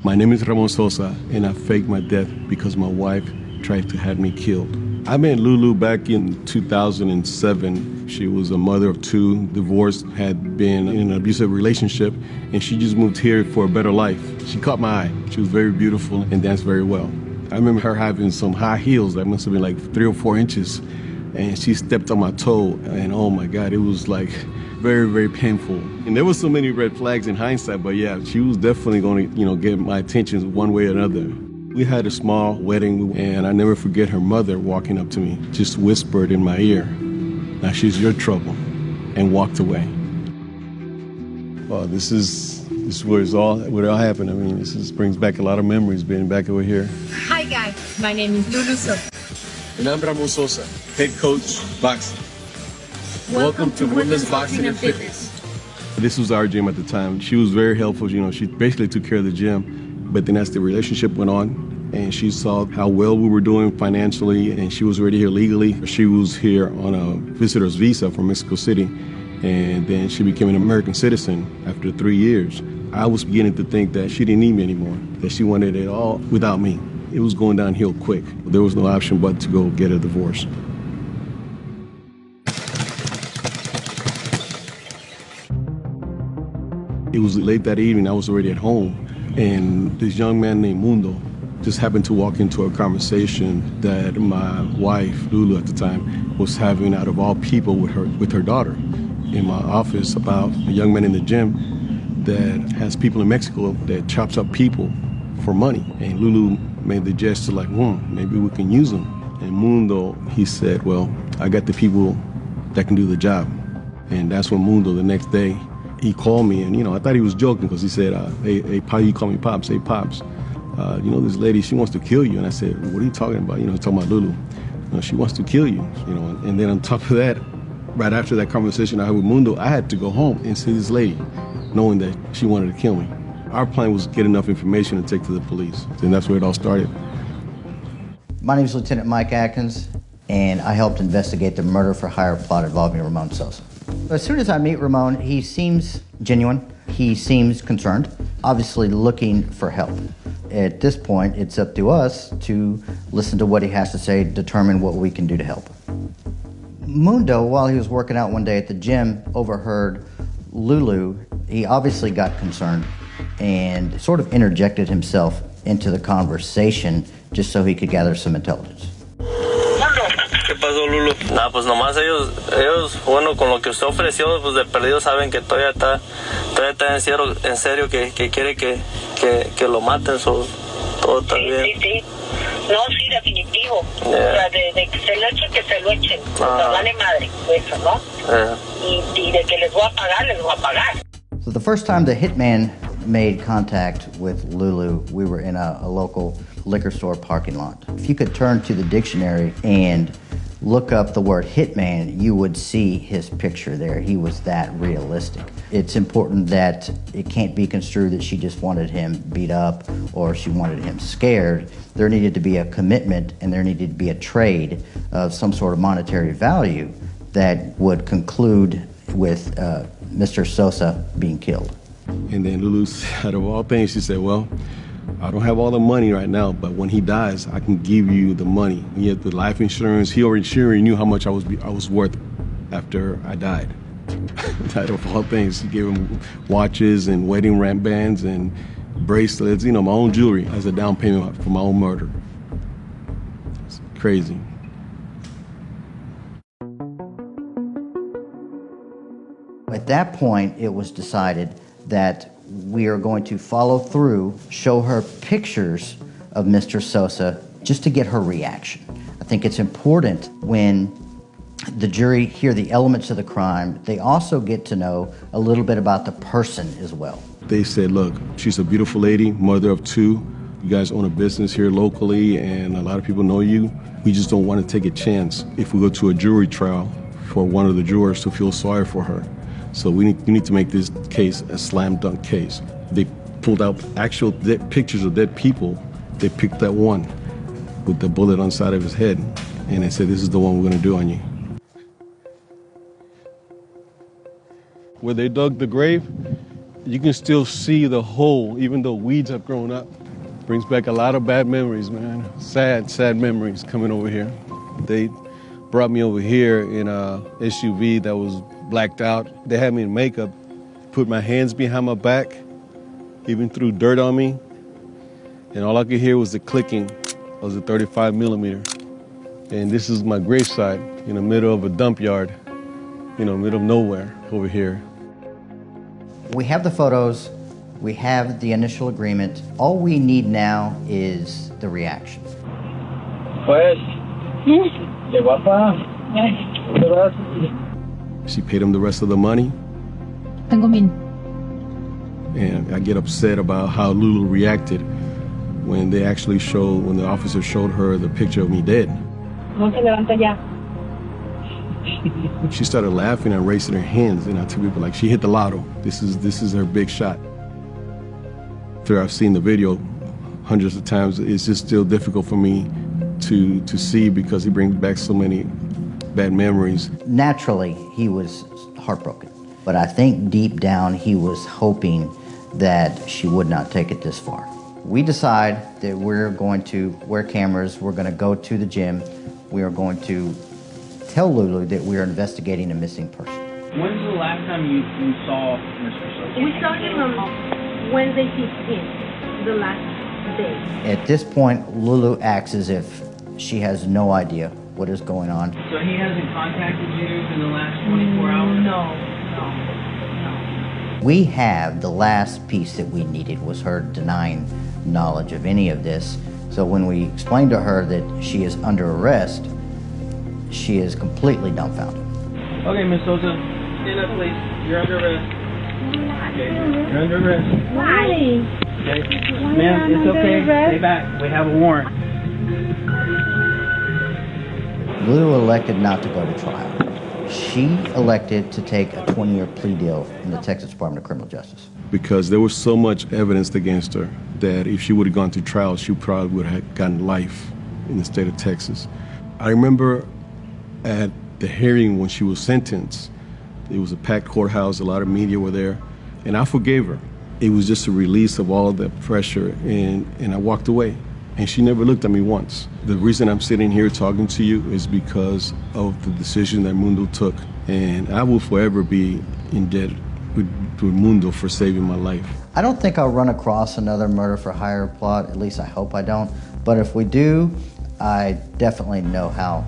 My name is Ramon Sosa, and I faked my death because my wife tried to have me killed. I met Lulu back in 2007. She was a mother of two, divorced, had been in an abusive relationship, and she just moved here for a better life. She caught my eye. She was very beautiful and danced very well. I remember her having some high heels that must have been like 3 or 4 inches, and she stepped on my toe, and oh my God, it was like very, very painful. And there were so many red flags in hindsight, but yeah, she was definitely going to, get my attention one way or another. We had a small wedding, and I never forget her mother walking up to me, just whispered in my ear, "Now she's your trouble," and walked away. Well, this is where it all happened. I mean, this brings back a lot of memories being back over here. Hi guys, my name is Lulu Sosa. And I'm Ramon Sosa, head coach, boxing. Welcome to Women's Boxing and Fitness. This was our gym at the time. She was very helpful. She basically took care of the gym. But then as the relationship went on, and she saw how well we were doing financially, and she was already here legally. She was here on a visitor's visa from Mexico City, and then she became an American citizen after 3 years. I was beginning to think that she didn't need me anymore, that she wanted it all without me. It was going downhill quick. There was no option but to go get a divorce. It was late that evening, I was already at home, and this young man named Mundo just happened to walk into a conversation that my wife, Lulu at the time, was having out of all people with her daughter in my office about a young man in the gym that has people in Mexico that chops up people for money. And Lulu made the gesture like, maybe we can use them. And Mundo, he said, well, I got the people that can do the job. And that's when Mundo, the next day, he called me, and I thought he was joking because he said, hey, he called me Pops. Hey, Pops, this lady, she wants to kill you. And I said, what are you talking about? He's talking about Lulu. She wants to kill you. And then on top of that, right after that conversation I had with Mundo, I had to go home and see this lady, knowing that she wanted to kill me. Our plan was to get enough information to take to the police, and that's where it all started. My name is Lieutenant Mike Atkins, and I helped investigate the murder for hire plot involving Ramon Sosa. As soon as I meet Ramon, he seems genuine. He seems concerned, obviously looking for help. At this point, it's up to us to listen to what he has to say, determine what we can do to help. Mundo, while he was working out one day at the gym, overheard Lulu. He obviously got concerned and sort of interjected himself into the conversation just so he could gather some intelligence. ¿Qué pasó, Lulu? Nada, pues nomás ellos, bueno, con lo que usted ofreció, pues de perdido saben que todavía está en serio que quiere que lo maten, todo está bien. Sí. No, sí, definitivo. O sea, de que se lo echen. No vale madre, eso, ¿no? Y de que les voy a pagar. So the first time the hitman made contact with Lulu, we were in a local liquor store parking lot. If you could turn to the dictionary and look up the word hitman, you would see his picture there. He was that realistic. It's important that it can't be construed that she just wanted him beat up or she wanted him scared. There needed to be a commitment, and there needed to be a trade of some sort of monetary value that would conclude with Mr. Sosa being killed. And then Lulu, out of all things, she said, well, I don't have all the money right now, but when he dies, I can give you the money. And yet the life insurance, he already knew how much I was worth after I died. Out of all things, he gave him watches and wedding bands and bracelets, my own jewelry as a down payment for my own murder. It's crazy. At that point, it was decided that we are going to follow through, show her pictures of Mr. Sosa just to get her reaction. I think it's important when the jury hear the elements of the crime, they also get to know a little bit about the person as well. They said, look, she's a beautiful lady, mother of two. You guys own a business here locally, and a lot of people know you. We just don't want to take a chance if we go to a jury trial for one of the jurors to feel sorry for her. So we need to make this case a slam dunk case. They pulled out actual pictures of dead people. They picked that one with the bullet on the side of his head, and they said, this is the one we're going to do on you. Where they dug the grave, You can still see the hole, even though weeds have grown up. Brings back a lot of bad memories, man. Sad, sad memories coming over here. They brought me over here in a SUV that was blacked out. They had me in makeup, put my hands behind my back, even threw dirt on me. And all I could hear was the clicking of the 35 millimeter. And this is my gravesite in the middle of a dump yard, middle of nowhere over here. We have the photos, we have the initial agreement. All we need now is the reaction. Pues, de guapa. She paid him the rest of the money. Tengo 1,000. And I get upset about how Lulu reacted when the officer showed her the picture of me dead. No se levanta ya. She started laughing and raising her hands, and I tell people, like, she hit the lotto. This is her big shot. After I've seen the video hundreds of times, it's just still difficult for me to see because he brings back so many bad memories. Naturally, he was heartbroken. But I think deep down he was hoping that she would not take it this far. We decide that we're going to wear cameras, we're going to go to the gym, we are going to tell Lulu that we are investigating a missing person. When's the last time you saw Mr. Sosa? We saw him on Wednesday 15th, the last day. At this point, Lulu acts as if she has no idea what is going on. So he hasn't contacted you in the last 24 hours? No. We have the last piece that we needed was her denying knowledge of any of this. So when we explained to her that she is under arrest, she is completely dumbfounded. Okay, Miss Sosa, stand up, please. You're under arrest. Okay, you're under arrest. Why? Okay, ma'am, it's okay. Stay back. We have a warrant. Lulu elected not to go to trial. She elected to take a 20-year plea deal in the Texas Department of Criminal Justice. Because there was so much evidence against her that if she would have gone to trial, she probably would have gotten life in the state of Texas. I remember at the hearing when she was sentenced, it was a packed courthouse, a lot of media were there, and I forgave her. It was just a release of all the pressure, and I walked away. And she never looked at me once. The reason I'm sitting here talking to you is because of the decision that Mundo took. And I will forever be in debt with Mundo for saving my life. I don't think I'll run across another murder for hire plot, at least I hope I don't. But if we do, I definitely know how